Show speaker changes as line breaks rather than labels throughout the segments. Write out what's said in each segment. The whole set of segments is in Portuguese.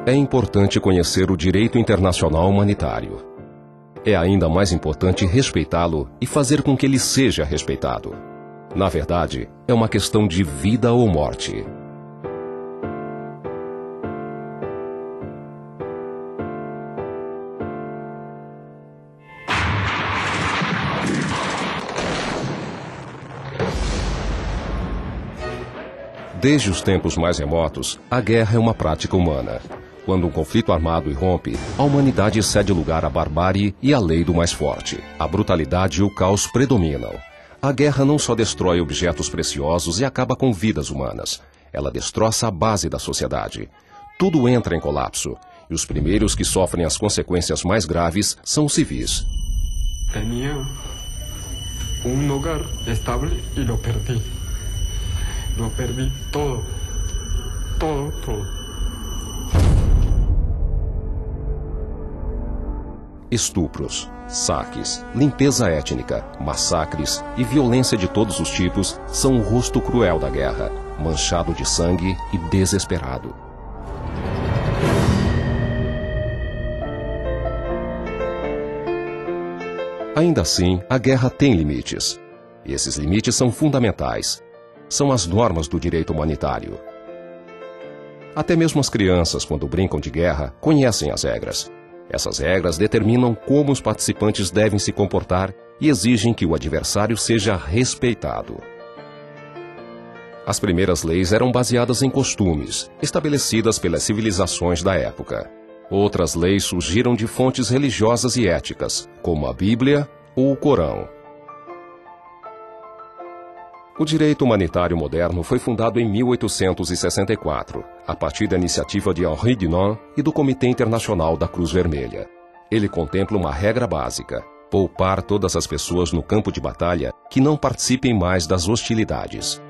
É importante conhecer o direito internacional humanitário. É ainda mais importante respeitá-lo e fazer com que ele seja respeitado. Na verdade, é uma questão de vida ou morte. Desde os tempos mais remotos, a guerra é uma prática humana. Quando um conflito armado irrompe, a humanidade cede lugar à barbárie e à lei do mais forte. A brutalidade e o caos predominam. A guerra não só destrói objetos preciosos e acaba com vidas humanas. Ela destroça a base da sociedade. Tudo entra em colapso. E os primeiros que sofrem as consequências mais graves são os civis.
Tenía un hogar estable y lo perdí. Lo perdí todo. Todo, todo.
Estupros, saques, limpeza étnica, massacres e violência de todos os tipos são o rosto cruel da guerra, manchado de sangue e desesperado. Ainda assim, a guerra tem limites. E esses limites são fundamentais. São as normas do direito humanitário. Até mesmo as crianças, quando brincam de guerra, conhecem as regras. Essas regras determinam como os participantes devem se comportar e exigem que o adversário seja respeitado. As primeiras leis eram baseadas em costumes, estabelecidas pelas civilizações da época. Outras leis surgiram de fontes religiosas e éticas, como a Bíblia ou o Corão. O direito humanitário moderno foi fundado em 1864, a partir da iniciativa de Henri Dunant e do Comitê Internacional da Cruz Vermelha. Ele contempla uma regra básica: poupar todas as pessoas no campo de batalha que não participem mais das hostilidades.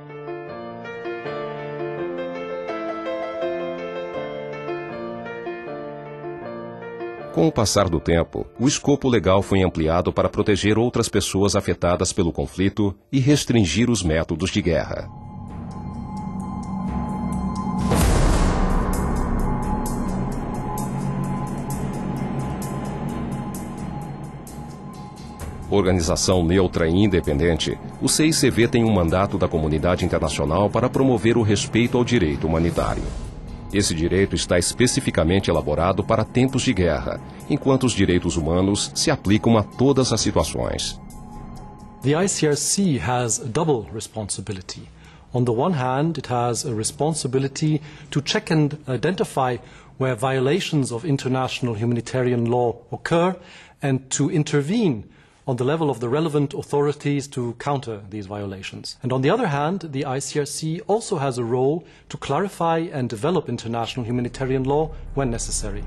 Com o passar do tempo, o escopo legal foi ampliado para proteger outras pessoas afetadas pelo conflito e restringir os métodos de guerra. Organização neutra e independente, o CICV tem um mandato da comunidade internacional para promover o respeito ao direito humanitário. Esse direito está especificamente elaborado para tempos de guerra, enquanto os direitos humanos se aplicam a todas as situações.
The ICRC has a double responsibility. On the one hand, it has a responsibility to check and identify where violations of international humanitarian law occur and to intervene on the level of the relevant authorities to counter these violations. And on the other hand, the ICRC also has a role to clarify and develop international humanitarian law when necessary.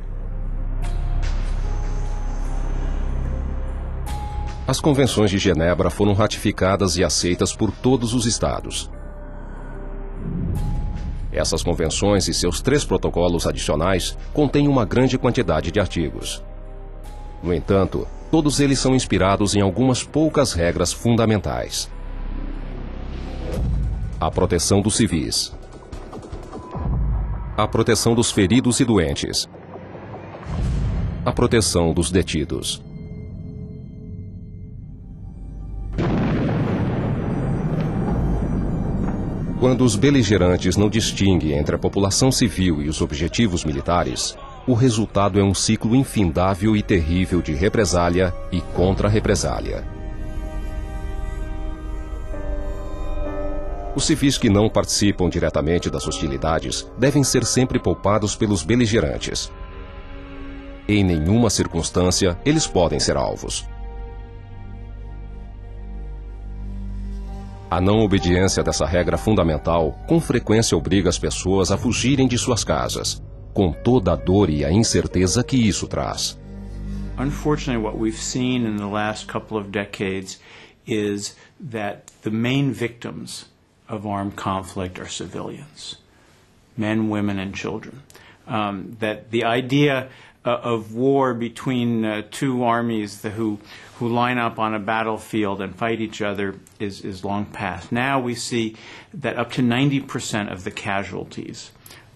As convenções de Genebra foram ratificadas e aceitas por todos os estados. Essas convenções e seus 3 protocolos adicionais contêm uma grande quantidade de artigos. No entanto, todos eles são inspirados em algumas poucas regras fundamentais. A proteção dos civis. A proteção dos feridos e doentes. A proteção dos detidos. Quando os beligerantes não distinguem entre a população civil e os objetivos militares, o resultado é um ciclo infindável e terrível de represália e contra-represália. Os civis que não participam diretamente das hostilidades devem ser sempre poupados pelos beligerantes. Em nenhuma circunstância eles podem ser alvos. A não obediência dessa regra fundamental com frequência obriga as pessoas a fugirem de suas casas, com toda a dor e a incerteza que isso traz.
Unfortunately, what we've seen in the last couple of decades is that the main victims of armed conflict are civilians, men, women, and children. That the idea of war between 2 armies who line up on a battlefield and fight each other is long past. Now we see that up to 90% of the casualties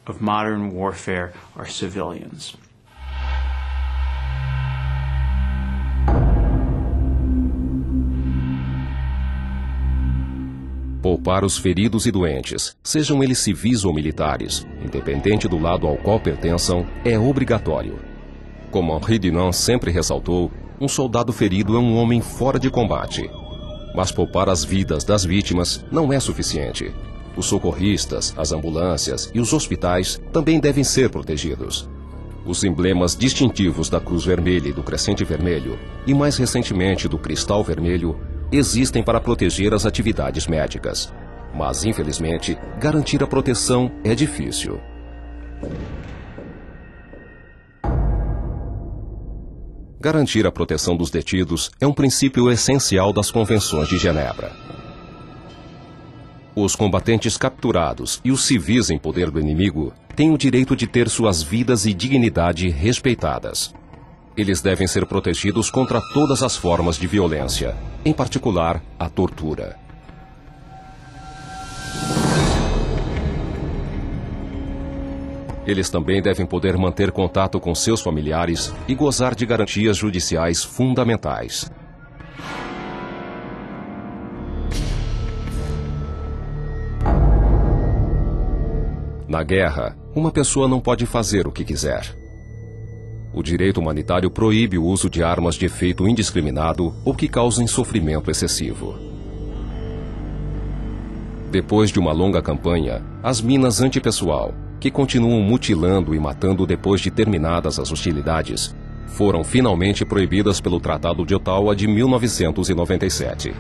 of modern warfare are civilians.
Poupar os feridos e doentes, sejam eles civis ou militares, independente do lado ao qual pertençam, é obrigatório. Como Henri Dunant sempre ressaltou, um soldado ferido é um homem fora de combate. Mas poupar as vidas das vítimas não é suficiente. Os socorristas, as ambulâncias e os hospitais também devem ser protegidos. Os emblemas distintivos da Cruz Vermelha e do Crescente Vermelho, e mais recentemente do Cristal Vermelho, existem para proteger as atividades médicas. Mas, infelizmente, garantir a proteção é difícil. Garantir a proteção dos detidos é um princípio essencial das Convenções de Genebra. Os combatentes capturados e os civis em poder do inimigo têm o direito de ter suas vidas e dignidade respeitadas. Eles devem ser protegidos contra todas as formas de violência, em particular a tortura. Eles também devem poder manter contato com seus familiares e gozar de garantias judiciais fundamentais. Na guerra, uma pessoa não pode fazer o que quiser. O direito humanitário proíbe o uso de armas de efeito indiscriminado ou que causem sofrimento excessivo. Depois de uma longa campanha, as minas antipessoal, que continuam mutilando e matando depois de terminadas as hostilidades, foram finalmente proibidas pelo Tratado de Ottawa de 1997.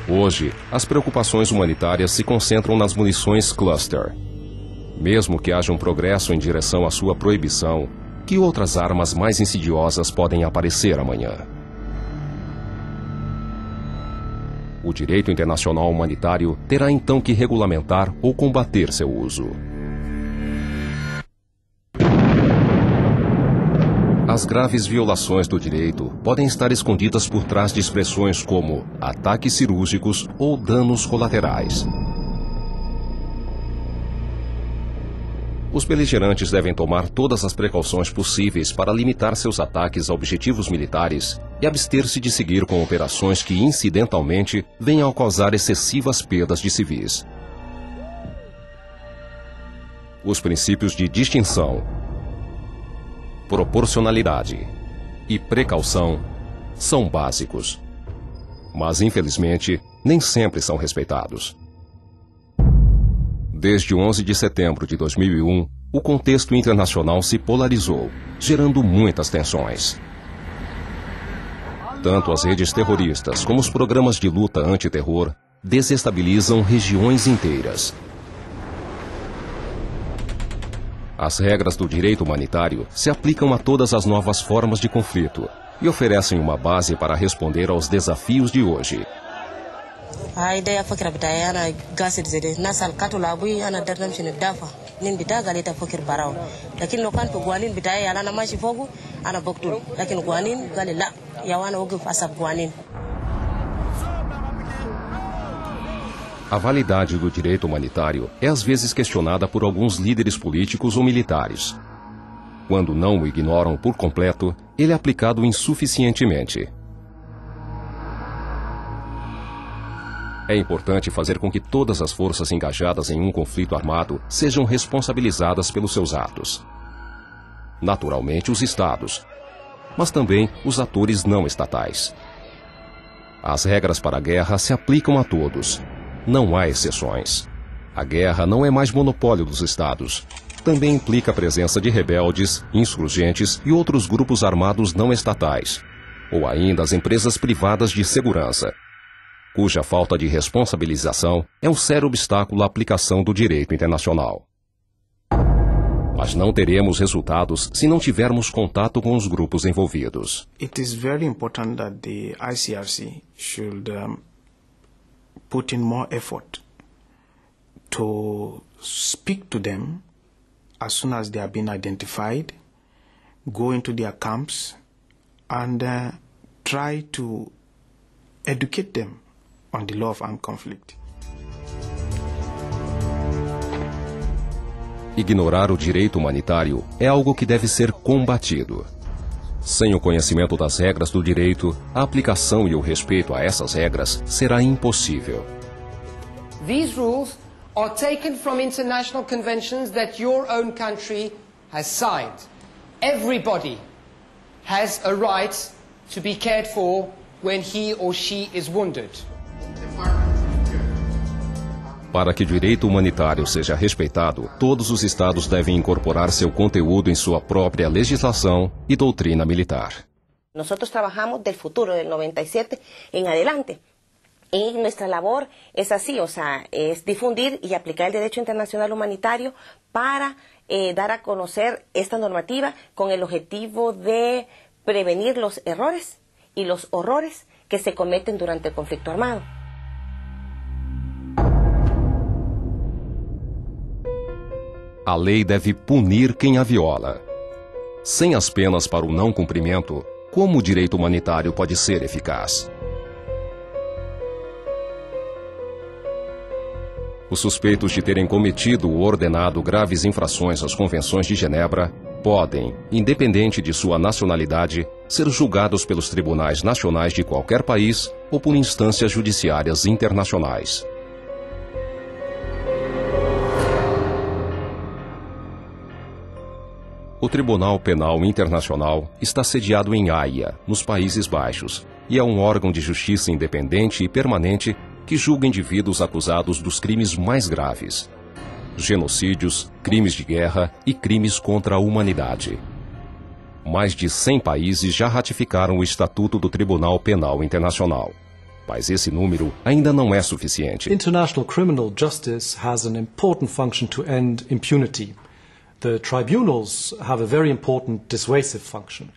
Hoje, as preocupações humanitárias se concentram nas munições cluster. Mesmo que haja um progresso em direção à sua proibição, que outras armas mais insidiosas podem aparecer amanhã? O direito internacional humanitário terá então que regulamentar ou combater seu uso. As graves violações do direito podem estar escondidas por trás de expressões como ataques cirúrgicos ou danos colaterais. Os beligerantes devem tomar todas as precauções possíveis para limitar seus ataques a objetivos militares e abster-se de seguir com operações que, incidentalmente, venham a causar excessivas perdas de civis. Os princípios de distinção, proporcionalidade e precaução são básicos, mas, infelizmente, nem sempre são respeitados. Desde 11 de setembro de 2001, o contexto internacional se polarizou, gerando muitas tensões. Tanto as redes terroristas como os programas de luta antiterror desestabilizam regiões inteiras. As regras do direito humanitário se aplicam a todas as novas formas de conflito e oferecem uma base para responder aos desafios de hoje.
A ideia fakir bidaya ana gasid zede nasal katula bui ana dardam shine dafa nin bida galita fakir barau lakin no kan to gwanin bidaya ana mashi fogu ana boktul lakin gwanin galila ya wana ugu asab gwanin.
A validade do direito humanitário é às vezes questionada por alguns líderes políticos ou militares. Quando não o ignoram por completo, ele é aplicado insuficientemente. É importante fazer com que todas as forças engajadas em um conflito armado sejam responsabilizadas pelos seus atos. Naturalmente, os estados, mas também os atores não estatais. As regras para a guerra se aplicam a todos. Não há exceções. A guerra não é mais monopólio dos estados. Também implica a presença de rebeldes, insurgentes e outros grupos armados não estatais, ou ainda as empresas privadas de segurança, cuja falta de responsabilização é um sério obstáculo à aplicação do direito internacional. Mas não teremos resultados se não tivermos contato com os grupos envolvidos.
It is very important that the ICRC should put in more effort to speak to them as soon as they have been identified, go into their camps and try to educate them on the law of armed conflict.
Ignorar o direito humanitário é algo que deve ser combatido. Sem o conhecimento das regras do direito, a aplicação e o respeito a essas regras será impossível.
These rules are taken from international conventions that your own country has signed. Everybody has a right to be cared for when he or she is wounded.
Para que o direito humanitário seja respeitado, todos os estados devem incorporar seu conteúdo em sua própria legislação e doutrina militar.
Nosotros trabajamos del futuro, del 97 en adelante. Y nuestra labor es así, o sea, es difundir y aplicar el derecho internacional humanitario para dar a conocer esta normativa con el objetivo de prevenir los errores y los horrores que se cometen durante el conflicto armado.
A lei deve punir quem a viola. Sem as penas para o não cumprimento, como o direito humanitário pode ser eficaz? Os suspeitos de terem cometido ou ordenado graves infrações às convenções de Genebra podem, independente de sua nacionalidade, ser julgados pelos tribunais nacionais de qualquer país ou por instâncias judiciárias internacionais. O Tribunal Penal Internacional está sediado em Haia, nos Países Baixos, e é um órgão de justiça independente e permanente que julga indivíduos acusados dos crimes mais graves: genocídios, crimes de guerra e crimes contra a humanidade. Mais de 100 países já ratificaram o Estatuto do Tribunal Penal Internacional. Mas esse número ainda não é suficiente.
International criminal justice has an important function to end impunity. The tribunals have a very important dissuasive function.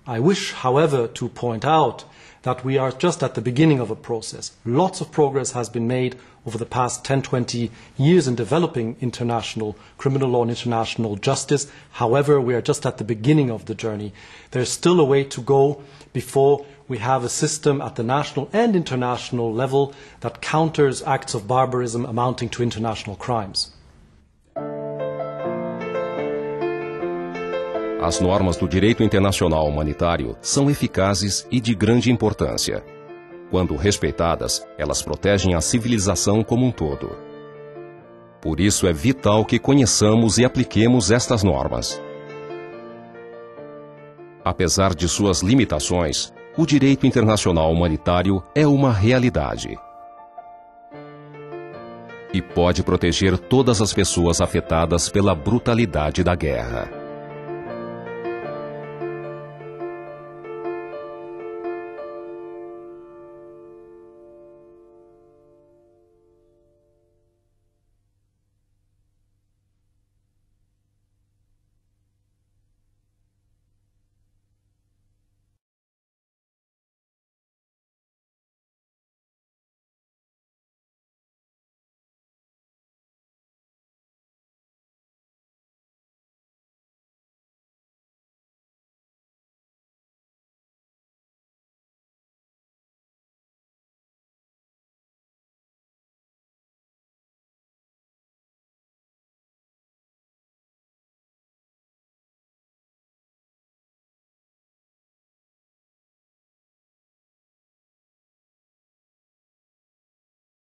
I wish, however, to point out that we are just at the beginning of a process. Lots of progress has been made over the past 10-20 years in developing international criminal law and international justice. However, we are just at the beginning of the journey. There is still a way to go before we have a system at the national and international level that counters acts of barbarism amounting to international crimes.
As normas do direito internacional humanitário são eficazes e de grande importância. Quando respeitadas, elas protegem a civilização como um todo. Por isso é vital que conheçamos e apliquemos estas normas. Apesar de suas limitações, o direito internacional humanitário é uma realidade. E pode proteger todas as pessoas afetadas pela brutalidade da guerra.